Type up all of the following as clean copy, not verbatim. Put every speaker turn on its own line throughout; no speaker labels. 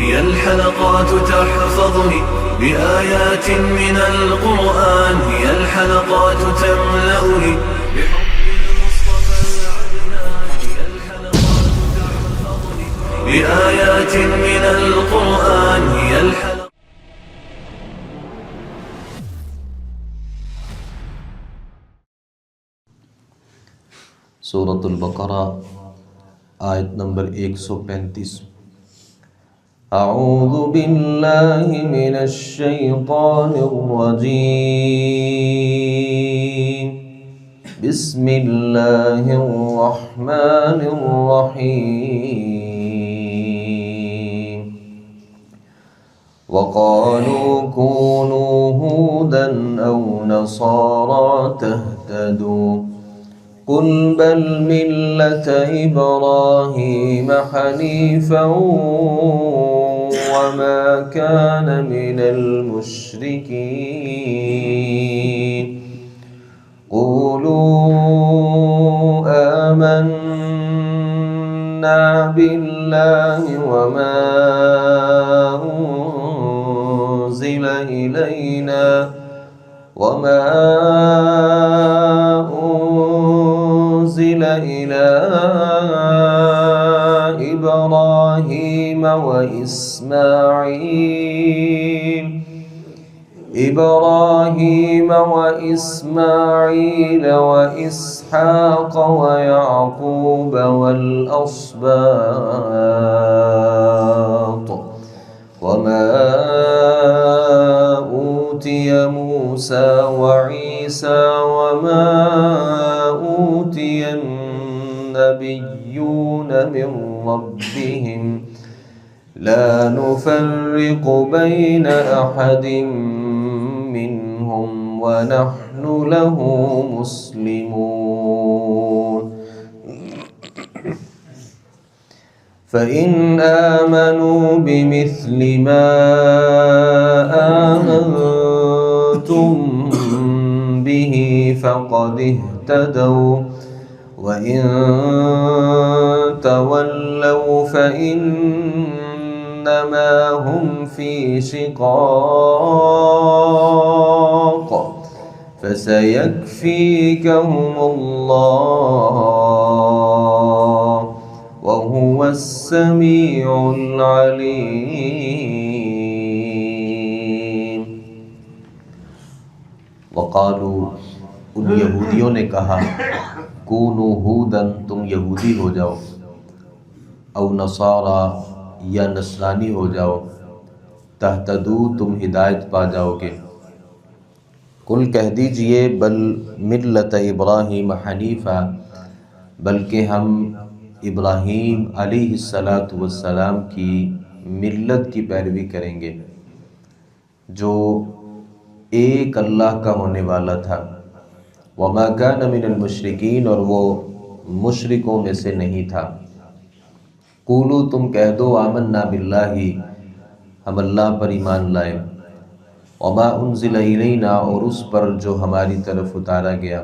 هي الحلقات تحفظني بآيات من القرآن، هي الحلقات تملأني بحب المصطفى العدنان، هي الحلقات تحفظني بآيات من القرآن، هي الحلقات.
سورۃ البقرہ آیت نمبر 135۔ اعوذ باللہ من الشیطان الرجیم، بسم اللہ الرحمن الرحیم۔ وقالوا كونوا هودا أو نصارى تهتدوا قل بل ملة إبراهيم حنيفا وما كان من المشركين قولوا آمنا بالله وما أنزل إلينا وما أنزل إلى إبراهيم وإسماعيل وإسحاق ويعقوب والأسباط وما أوتي موسى وعيسى وما أوتي النبيون من ربهم لا نفرق بين أحد منهم ونحن له مسلمون فإن آمنوا بمثل ما آمنتم به فقد اهتدوا وإن تولوا فإنما هم في شقاق فسيكفيكهم الله وهو السميع العليم۔
وقالوا، ان یہودیوں نے کہا، کونوا ہودن، تم یہودی ہو جاؤ، او نصارا، یا نصرانی ہو جاؤ، تہتدو، تم ہدایت پا جاؤ گے۔ قل کہہ دیجئے، بل ملت ابراہیم حنیفا، بلکہ ہم ابراہیم علیہ السلام کی ملت کی پیروی کریں گے، جو ایک اللہ کا ہونے والا تھا۔ وما کان من المشرکین، اور وہ مشرکوں میں سے نہیں تھا۔ قولو، تم کہہ دو، آمنا باللہ، ہم اللہ پر ایمان لائے، وما انزل الینا، اور اس پر جو ہماری طرف اتارا گیا،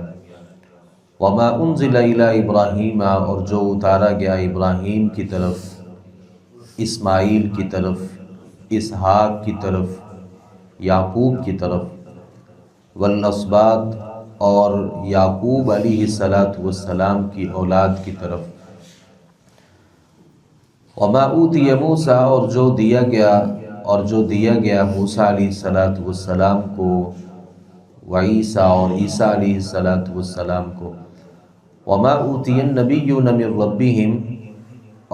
وما انزل الی ابراہیم، اور جو اتارا گیا ابراہیم کی طرف، اسماعیل کی طرف، اسحاق کی طرف، یعقوب کی طرف، والاسباط، اور یعقوب علیہ السلام کی اولاد کی طرف، وما اوتی موسیٰ، اور جو دیا گیا موسیٰ علیہ السلام کو، وعیسیٰ، اور عیسیٰ علیہ السلام کو، وما اوتی النبیون من ربہم،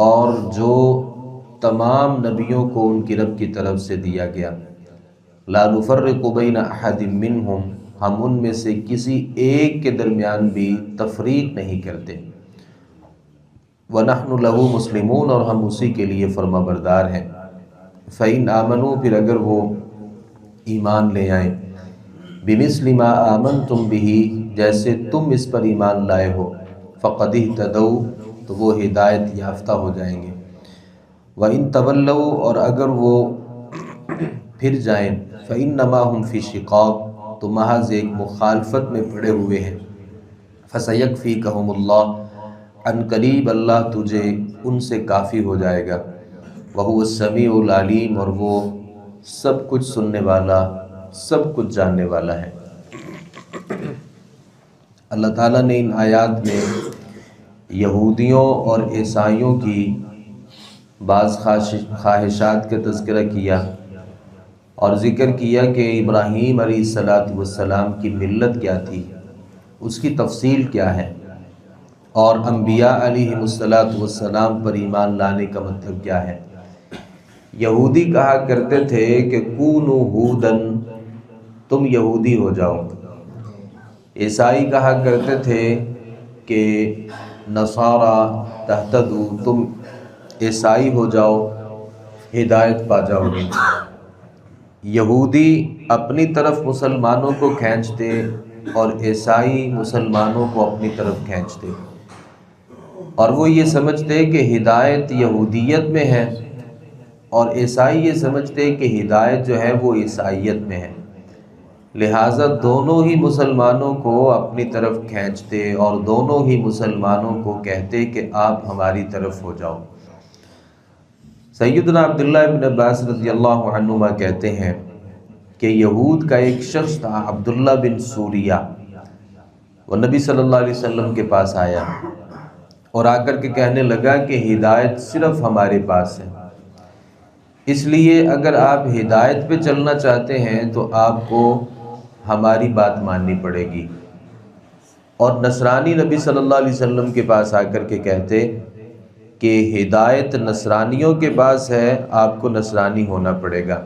اور جو تمام نبیوں کو ان کی رب کی طرف سے دیا گیا، لا نفرق بین احد منہم، ہم ان میں سے کسی ایک کے درمیان بھی تفریق نہیں کرتے، وَنَحْنُ لَهُ مُسْلِمُونَ، اور ہم اسی کے لیے فرما بردار ہیں۔ فَإِنْ آمَنُوا، پھر اگر وہ ایمان لے آئیں، بِمِثْلِ مَا آمَنْتُمْ بِهِ، جیسے تم اس پر ایمان لائے ہو، فَقَدِ اهْتَدَوْا، تو وہ ہدایت یافتہ ہو جائیں گے۔ وَإِنْ تَوَلَّوْا، اور اگر وہ پھر جائیں، فَإِنَّمَا هُمْ فِي شِقَاقٍ، تو محض ایک مخالفت میں پڑے ہوئے ہیں۔ فَسَيَكْفِيكَهُمُ اللَّهُ، عن قریب اللہ تجھے ان سے کافی ہو جائے گا۔ وہو السمیع العلیم، اور وہ سب کچھ سننے والا، سب کچھ جاننے والا ہے۔ اللہ تعالیٰ نے ان آیات میں یہودیوں اور عیسائیوں کی بعض خواہشات کا تذکرہ کیا اور ذکر کیا کہ ابراہیم علیہ السلام کی ملت کیا تھی، اس کی تفصیل کیا ہے، اور انبیاء علیہ السلام پر ایمان لانے کا مطلب کیا ہے۔ یہودی کہا کرتے تھے کہ کونوا ہودن، تم یہودی ہو جاؤ۔ عیسائی کہا کرتے تھے کہ نصارا تہتدو، تم عیسائی ہو جاؤ، ہدایت پا جاؤ گے۔ یہودی اپنی طرف مسلمانوں کو کھینچتے اور عیسائی مسلمانوں کو اپنی طرف کھینچتے، اور وہ یہ سمجھتے کہ ہدایت یہودیت میں ہے، اور عیسائی یہ سمجھتے کہ ہدایت جو ہے وہ عیسائیت میں ہے، لہٰذا دونوں ہی مسلمانوں کو اپنی طرف کھینچتے اور دونوں ہی مسلمانوں کو کہتے کہ آپ ہماری طرف ہو جاؤ۔ سیدنا عبداللہ ابن عباس رضی اللہ عنہما کہتے ہیں کہ یہود کا ایک شخص تھا عبداللہ بن سوریہ، وہ نبی صلی اللہ علیہ وسلم کے پاس آیا اور آ کر کے کہنے لگا کہ ہدایت صرف ہمارے پاس ہے، اس لیے اگر آپ ہدایت پہ چلنا چاہتے ہیں تو آپ کو ہماری بات ماننی پڑے گی۔ اور نصرانی نبی صلی اللہ علیہ وسلم کے پاس آ کر کے کہتے کہ ہدایت نصرانیوں کے پاس ہے، آپ کو نصرانی ہونا پڑے گا۔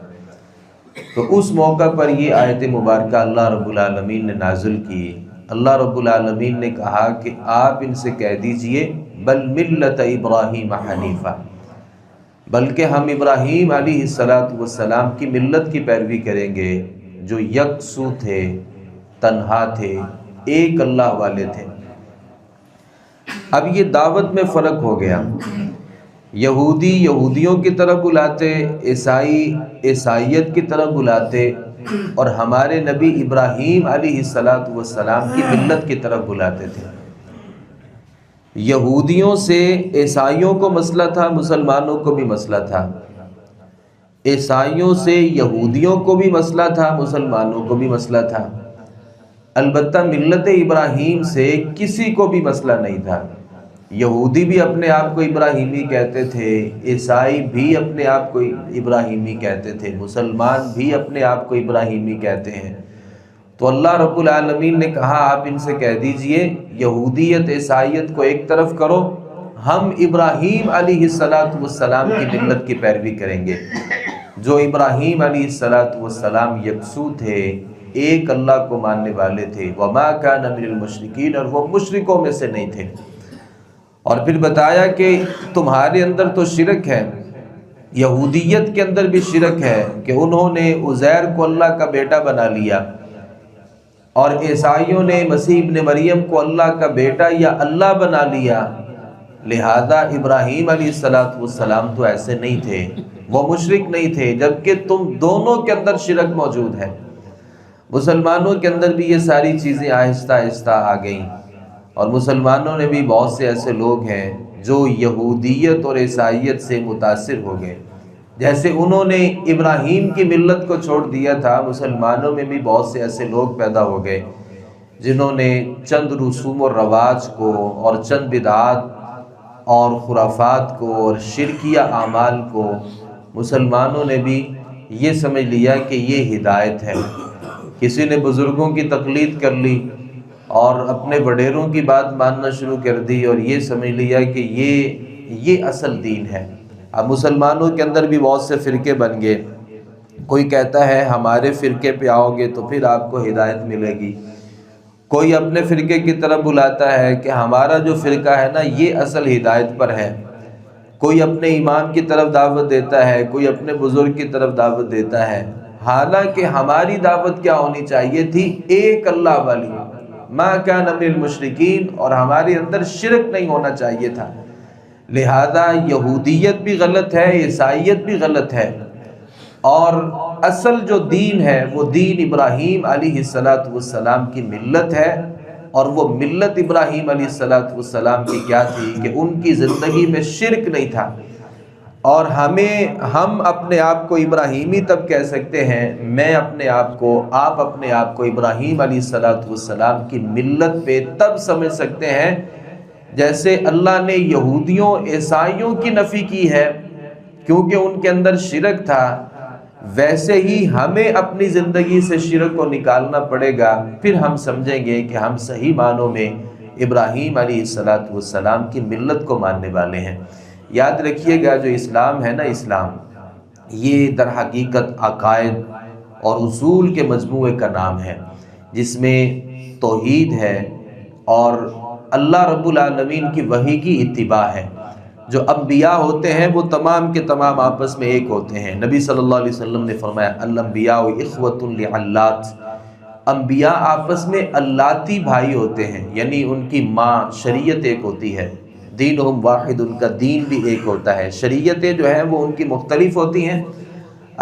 تو اس موقع پر یہ آیت مبارکہ اللہ رب العالمین نے نازل کی۔ اللہ رب العالمین نے کہا کہ آپ ان سے کہہ دیجئے بل ملت ابراہیم حنیفہ، بلکہ ہم ابراہیم علیہ السلام کی ملت کی پیروی کریں گے جو یکسو تھے، تنہا تھے، ایک اللہ والے تھے۔ اب یہ دعوت میں فرق ہو گیا، یہودی یہودیوں کی طرف بلاتے، عیسائی عیسائیت کی طرف بلاتے، اور ہمارے نبی ابراہیم علیہ السلام کی ملت کی طرف بلاتے تھے۔ یہودیوں سے عیسائیوں کو مسئلہ تھا، مسلمانوں کو بھی مسئلہ تھا، عیسائیوں سے یہودیوں کو بھی مسئلہ تھا، مسلمانوں کو بھی مسئلہ تھا، البتہ ملت ابراہیم سے کسی کو بھی مسئلہ نہیں تھا۔ یہودی بھی اپنے آپ کو ابراہیمی کہتے تھے، عیسائی بھی اپنے آپ کو ابراہیمی کہتے تھے، مسلمان بھی اپنے آپ کو ابراہیمی کہتے ہیں۔ تو اللہ رب العالمین نے کہا آپ ان سے کہہ دیجئے یہودیت عیسائیت کو ایک طرف کرو، ہم ابراہیم علیہ السلام کی ملت کی پیروی کریں گے، جو ابراہیم علیہ السلام یکسو تھے، ایک اللہ کو ماننے والے تھے، وما کان من المشرکین، اور وہ مشرکوں میں سے نہیں تھے۔ اور پھر بتایا کہ تمہارے اندر تو شرک ہے، یہودیت کے اندر بھی شرک ہے کہ انہوں نے عزیر کو اللہ کا بیٹا بنا لیا، اور عیسائیوں نے مسیح ابن مریم کو اللہ کا بیٹا یا اللہ بنا لیا، لہذا ابراہیم علیہ السلام تو ایسے نہیں تھے، وہ مشرک نہیں تھے، جبکہ تم دونوں کے اندر شرک موجود ہے۔ مسلمانوں کے اندر بھی یہ ساری چیزیں آہستہ آہستہ آ گئیں، اور مسلمانوں نے بھی بہت سے ایسے لوگ ہیں جو یہودیت اور عیسائیت سے متاثر ہو گئے۔ جیسے انہوں نے ابراہیم کی ملت کو چھوڑ دیا تھا، مسلمانوں میں بھی بہت سے ایسے لوگ پیدا ہو گئے جنہوں نے چند رسوم و رواج کو اور چند بدعات اور خرافات کو اور شرکیہ اعمال کو مسلمانوں نے بھی یہ سمجھ لیا کہ یہ ہدایت ہے۔ کسی نے بزرگوں کی تقلید کر لی اور اپنے وڈیروں کی بات ماننا شروع کر دی، اور یہ سمجھ لیا کہ یہ اصل دین ہے۔ اب مسلمانوں کے اندر بھی بہت سے فرقے بن گئے، کوئی کہتا ہے ہمارے فرقے پہ آؤ گے تو پھر آپ کو ہدایت ملے گی، کوئی اپنے فرقے کی طرف بلاتا ہے کہ ہمارا جو فرقہ ہے نا یہ اصل ہدایت پر ہے، کوئی اپنے امام کی طرف دعوت دیتا ہے، کوئی اپنے بزرگ کی طرف دعوت دیتا ہے، حالانکہ ہماری دعوت کیا ہونی چاہیے تھی؟ ایک اللہ والی، ما کان من المشرکین، اور ہمارے اندر شرک نہیں ہونا چاہیے تھا۔ لہذا یہودیت بھی غلط ہے، عیسائیت بھی غلط ہے، اور اصل جو دین ہے وہ دین ابراہیم علیہ السلام کی ملت ہے، اور وہ ملت ابراہیم علیہ السلام کی کیا تھی کہ ان کی زندگی میں شرک نہیں تھا، اور ہم اپنے آپ کو ابراہیمی تب کہہ سکتے ہیں، میں اپنے آپ کو، آپ اپنے آپ کو ابراہیم علیہ السلام کی ملت پہ تب سمجھ سکتے ہیں جیسے اللہ نے یہودیوں عیسائیوں کی نفی کی ہے کیونکہ ان کے اندر شرک تھا، ویسے ہی ہمیں اپنی زندگی سے شرک کو نکالنا پڑے گا، پھر ہم سمجھیں گے کہ ہم صحیح معنوں میں ابراہیم علیہ السلام کی ملت کو ماننے والے ہیں۔ یاد رکھیے گا جو اسلام ہے نا، اسلام یہ در حقیقت عقائد اور اصول کے مجموعے کا نام ہے، جس میں توحید ہے اور اللہ رب العالمین کی وحی کی اتباع ہے۔ جو انبیاء ہوتے ہیں وہ تمام کے تمام آپس میں ایک ہوتے ہیں۔ نبی صلی اللہ علیہ وسلم نے فرمایا الانبیاء اخوۃ لعلات، انبیاء آپس میں اللاتی بھائی ہوتے ہیں، یعنی ان کی ماں شریعت ایک ہوتی ہے، دینہم واحد، ان کا دین بھی ایک ہوتا ہے، شریعتیں جو ہیں وہ ان کی مختلف ہوتی ہیں،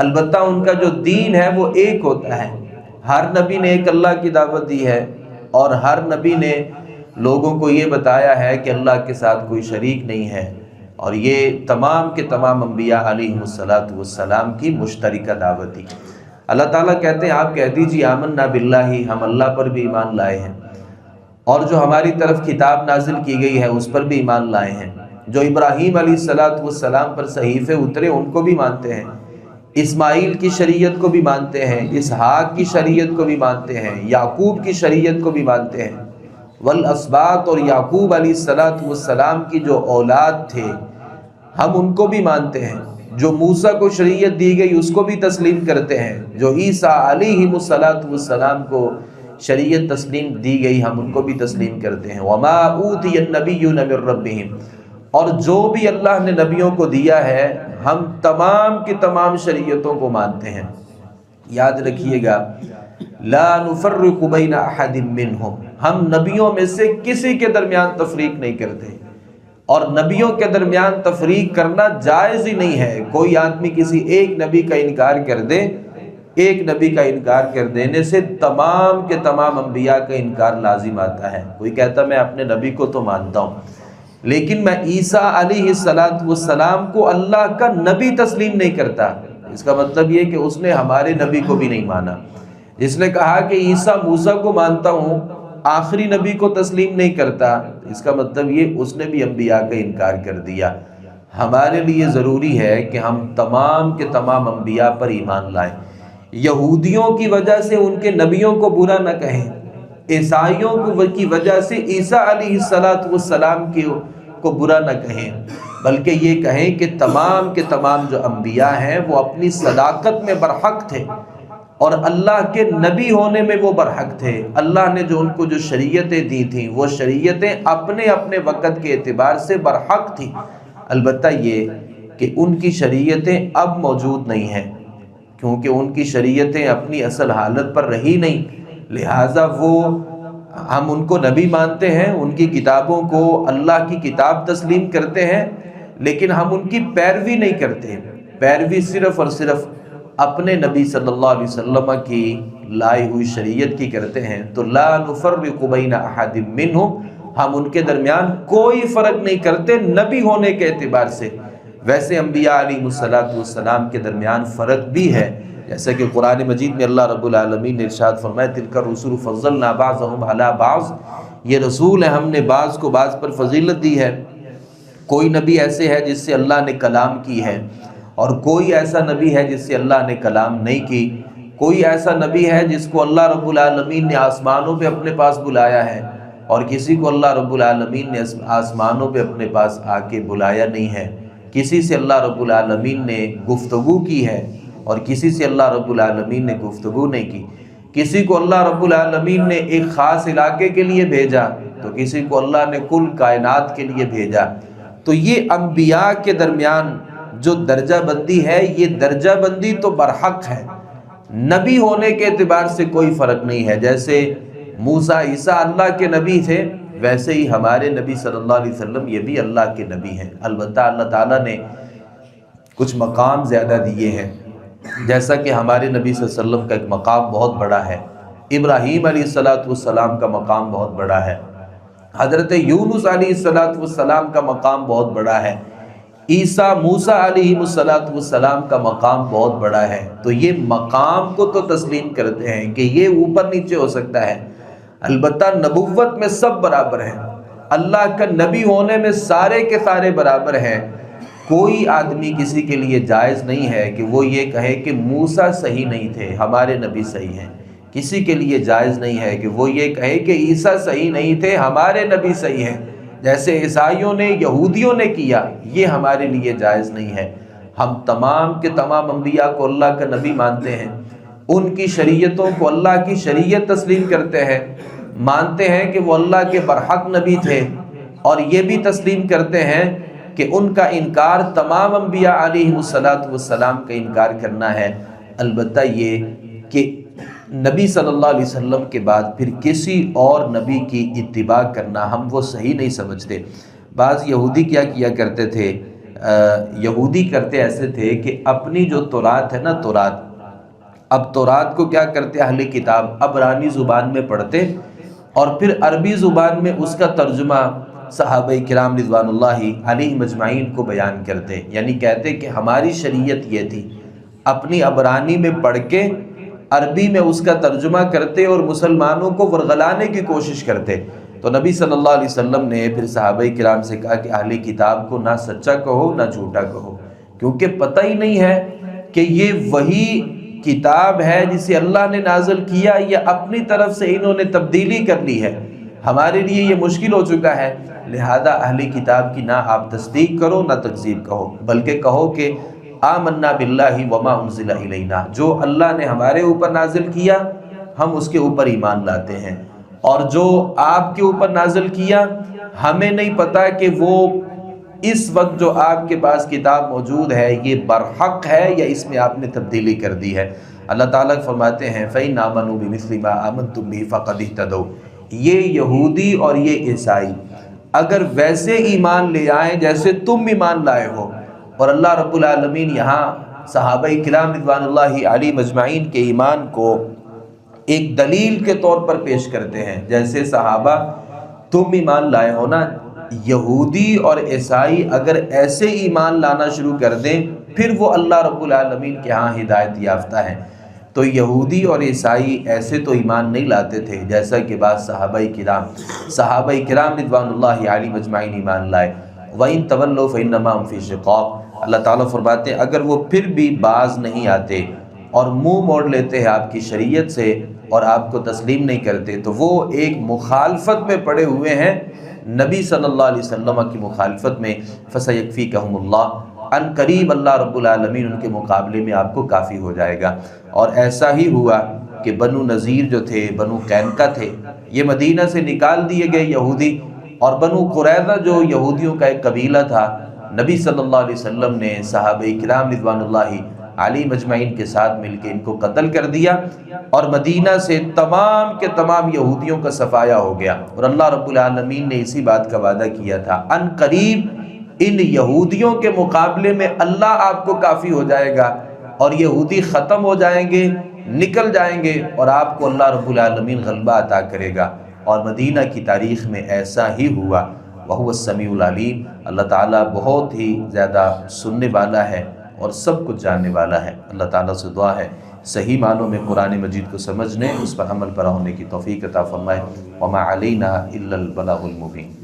البتہ ان کا جو دین ہے وہ ایک ہوتا ہے۔ ہر نبی نے ایک اللہ کی دعوت دی ہے اور ہر نبی نے لوگوں کو یہ بتایا ہے کہ اللہ کے ساتھ کوئی شریک نہیں ہے، اور یہ تمام کے تمام انبیاء علیہ السلام کی مشترکہ دعوت تھی۔ اللہ تعالیٰ کہتے ہیں آپ کہہ دیجیے آمنا باللہ، ہم اللہ پر بھی ایمان لائے ہیں، اور جو ہماری طرف کتاب نازل کی گئی ہے اس پر بھی ایمان لائے ہیں، جو ابراہیم علیہ السلام پر صحیفے اترے ان کو بھی مانتے ہیں، اسماعیل کی شریعت کو بھی مانتے ہیں، اسحاق کی شریعت کو بھی مانتے ہیں، یعقوب کی شریعت کو بھی مانتے ہیں، والاسباط، اور یعقوب علیہ السلام کی جو اولاد تھے ہم ان کو بھی مانتے ہیں، جو موسیٰ کو شریعت دی گئی اس کو بھی تسلیم کرتے ہیں، جو عیسیٰ علیہ السلام کو شریعت تسلیم دی گئی ہم ان کو بھی تسلیم کرتے ہیں۔ وما اوتی النبیون من ربہم، اور جو بھی اللہ نے نبیوں کو دیا ہے ہم تمام کی تمام شریعتوں کو مانتے ہیں۔ یاد رکھیے گا لا نفرق بین احد منہم، ہم نبیوں میں سے کسی کے درمیان تفریق نہیں کرتے، اور نبیوں کے درمیان تفریق کرنا جائز ہی نہیں ہے۔ کوئی آدمی کسی ایک نبی کا انکار کر دے، ایک نبی کا انکار کر دینے سے تمام کے تمام انبیاء کا انکار لازم آتا ہے۔ کوئی کہتا میں اپنے نبی کو تو مانتا ہوں لیکن میں عیسیٰ علیہ السلام کو اللہ کا نبی تسلیم نہیں کرتا، اس کا مطلب یہ کہ اس نے ہمارے نبی کو بھی نہیں مانا۔ جس نے کہا کہ عیسیٰ موسیٰ کو مانتا ہوں آخری نبی کو تسلیم نہیں کرتا، اس کا مطلب یہ اس نے بھی انبیاء کا انکار کر دیا۔ ہمارے لیے ضروری ہے کہ ہم تمام کے تمام انبیاء پر ایمان لائیں، یہودیوں کی وجہ سے ان کے نبیوں کو برا نہ کہیں، عیسائیوں کی وجہ سے عیسیٰ علیہ السلام کو برا نہ کہیں، بلکہ یہ کہیں کہ تمام کے تمام جو انبیاء ہیں وہ اپنی صداقت میں برحق تھے اور اللہ کے نبی ہونے میں وہ برحق تھے۔ اللہ نے جو ان کو جو شریعتیں دی تھیں وہ شریعتیں اپنے اپنے وقت کے اعتبار سے برحق تھیں، البتہ یہ کہ ان کی شریعتیں اب موجود نہیں ہیں کیونکہ ان کی شریعتیں اپنی اصل حالت پر رہی نہیں، لہٰذا ہم ان کو نبی مانتے ہیں، ان کی کتابوں کو اللہ کی کتاب تسلیم کرتے ہیں، لیکن ہم ان کی پیروی نہیں کرتے، پیروی صرف اور صرف اپنے نبی صلی اللہ علیہ وسلم کی لائی ہوئی شریعت کی کرتے ہیں۔ تو لا نفرق بین احد منہم، ہم ان کے درمیان کوئی فرق نہیں کرتے نبی ہونے کے اعتبار سے۔ ویسے انبیاء علیہ السلام کے درمیان فرق بھی ہے، جیسا کہ قرآن مجید میں اللہ رب العالمین نے ارشاد فرمایا تلک الرسل فضلنا بعضهم علی بعض، یہ رسول ہیں ہم نے بعض کو بعض پر فضیلت دی ہے۔ کوئی نبی ایسے ہے جس سے اللہ نے کلام کی ہے اور کوئی ایسا نبی ہے جس سے اللہ نے کلام نہیں کی، کوئی ایسا نبی ہے جس کو اللہ رب العالمین نے آسمانوں پہ اپنے پاس بلایا ہے اور کسی کو اللہ رب العالمین نے آسمانوں پہ اپنے پاس آ کے بلایا نہیں ہے، کسی سے اللہ رب العالمین نے گفتگو کی ہے اور کسی سے اللہ رب العالمین نے گفتگو نہیں کی، کسی کو اللہ رب العالمین نے ایک خاص علاقے کے لیے بھیجا تو کسی کو اللہ نے کل کائنات کے لیے بھیجا۔ تو یہ انبیاء کے درمیان جو درجہ بندی ہے یہ درجہ بندی تو برحق ہے، نبی ہونے کے اعتبار سے کوئی فرق نہیں ہے۔ جیسے موسیٰ عیسیٰ اللہ کے نبی تھے ویسے ہی ہمارے نبی صلی اللہ علیہ وسلم یہ بھی اللہ کے نبی ہیں، البتہ اللہ تعالیٰ نے کچھ مقام زیادہ دیے ہیں، جیسا کہ ہمارے نبی صلی اللہ علیہ وسلم کا ایک مقام بہت بڑا ہے، ابراہیم علیہ السلام کا مقام بہت بڑا ہے، حضرت یونس علیہ السلام کا مقام بہت بڑا ہے، عیسیٰ موسیٰ علیہ السلام کا مقام بہت بڑا ہے، تو یہ مقام کو تو تسلیم کرتے ہیں کہ یہ اوپر نیچے ہو سکتا ہے، البتہ نبوت میں سب برابر ہیں، اللہ کا نبی ہونے میں سارے کے سارے برابر ہیں۔ کوئی آدمی کسی کے لیے جائز نہیں ہے کہ وہ یہ کہے کہ موسیٰ صحیح نہیں تھے ہمارے نبی صحیح ہیں، کسی کے لیے جائز نہیں ہے کہ وہ یہ کہے کہ عیسیٰ صحیح نہیں تھے ہمارے نبی صحیح ہیں، جیسے عیسائیوں نے یہودیوں نے کیا، یہ ہمارے لیے جائز نہیں ہے۔ ہم تمام کے تمام انبیاء کو اللہ کا نبی مانتے ہیں، ان کی شریعتوں کو اللہ کی شریعت تسلیم کرتے ہیں، مانتے ہیں کہ وہ اللہ کے برحق نبی تھے، اور یہ بھی تسلیم کرتے ہیں کہ ان کا انکار تمام انبیاء علیہ السلام کا انکار کرنا ہے، البتہ یہ کہ نبی صلی اللہ علیہ وسلم کے بعد پھر کسی اور نبی کی اتباع کرنا ہم وہ صحیح نہیں سمجھتے۔ بعض یہودی کیا کیا کرتے تھے، یہودی کرتے ایسے تھے کہ اپنی جو تورات ہے نا، اب تورات کو کیا کرتے اہل کتاب عبرانی زبان میں پڑھتے اور پھر عربی زبان میں اس کا ترجمہ صحابہ کرام رضوان اللہ علیہ مجمعین کو بیان کرتے، یعنی کہتے کہ ہماری شریعت یہ تھی، اپنی عبرانی میں پڑھ کے عربی میں اس کا ترجمہ کرتے اور مسلمانوں کو ورغلانے کی کوشش کرتے۔ تو نبی صلی اللہ علیہ وسلم نے پھر صحابہ کرام سے کہا کہ اہل کتاب کو نہ سچا کہو نہ جھوٹا کہو، کیونکہ پتہ ہی نہیں ہے کہ یہ وہی کتاب ہے جسے اللہ نے نازل کیا یا اپنی طرف سے انہوں نے تبدیلی کر لی ہے۔ ہمارے لیے یہ مشکل ہو چکا ہے، لہذا اہل کتاب کی نہ آپ تصدیق کرو نہ تکذیب کہو، بلکہ کہو کہ آمنا باللہ وما انزل الینا، جو اللہ نے ہمارے اوپر نازل کیا ہم اس کے اوپر ایمان لاتے ہیں، اور جو آپ کے اوپر نازل کیا ہمیں نہیں پتا کہ وہ اس وقت جو آپ کے پاس کتاب موجود ہے یہ برحق ہے یا اس میں آپ نے تبدیلی کر دی ہے۔ اللہ تعالیٰ فرماتے ہیں فَإِنْ آمَنُوا بِمِثْلِ مَا آمَنْتُمْ بِهِ فَقَدِ اهْتَدَوْا، یہ یہودی اور یہ عیسائی اگر ویسے ایمان لے آئیں جیسے تم ایمان لائے ہو، اور اللہ رب العالمین یہاں صحابہ کرام رضوان اللہ علیہ مجمعین کے ایمان کو ایک دلیل کے طور پر پیش کرتے ہیں، جیسے صحابہ تم ایمان لائے ہو نا، یہودی اور عیسائی اگر ایسے ایمان لانا شروع کر دیں پھر وہ اللہ رب العالمین کے ہاں ہدایت یافتہ ہیں۔ تو یہودی اور عیسائی ایسے تو ایمان نہیں لاتے تھے جیسا کہ بعض صحابہ کرام رضوان اللہ علیہ مجمعین ایمان لائے۔ وَإِن تَوَلَّوْا فَإِنَّمَا هُمْ فِي شِقَاقٍ، اللہ تعالیٰ فرماتے ہیں اگر وہ پھر بھی باز نہیں آتے اور منہ موڑ لیتے ہیں آپ کی شریعت سے اور آپ کو تسلیم نہیں کرتے تو وہ ایک مخالفت میں پڑے ہوئے ہیں، نبی صلی اللہ علیہ وسلم کی مخالفت میں۔ فَسَيَكْفِيكَهُمُ اللَّهُ، ان قریب اللہ رب العالمین ان کے مقابلے میں آپ کو کافی ہو جائے گا۔ اور ایسا ہی ہوا کہ بنو نذیر جو تھے، بنو قینقا تھے، یہ مدینہ سے نکال دیے گئے یہودی، اور بنو قریظہ جو یہودیوں کا ایک قبیلہ تھا، نبی صلی اللہ علیہ وسلم نے صحابہ کرام رضوان اللہ علیہ مجمعین کے ساتھ مل کے ان کو قتل کر دیا، اور مدینہ سے تمام کے تمام یہودیوں کا صفایا ہو گیا۔ اور اللہ رب العالمین نے اسی بات کا وعدہ کیا تھا، ان قریب ان یہودیوں کے مقابلے میں اللہ آپ کو کافی ہو جائے گا، اور یہودی ختم ہو جائیں گے، نکل جائیں گے، اور آپ کو اللہ رب العالمین غلبہ عطا کرے گا۔ اور مدینہ کی تاریخ میں ایسا ہی ہوا۔ وَهُوَ السَّمِيعُ الْعَلِيمُ، اللہ تعالیٰ بہت ہی زیادہ سننے والا ہے اور سب کچھ جاننے والا ہے۔ اللہ تعالیٰ سے دعا ہے صحیح معنوں میں قرآن مجید کو سمجھنے، اس پر عمل پیرا ہونے کی توفیق عطا فرمائے۔ وَمَا عَلَيْنَا إِلَّا الْبَلَاغُ الْمُبِينُ۔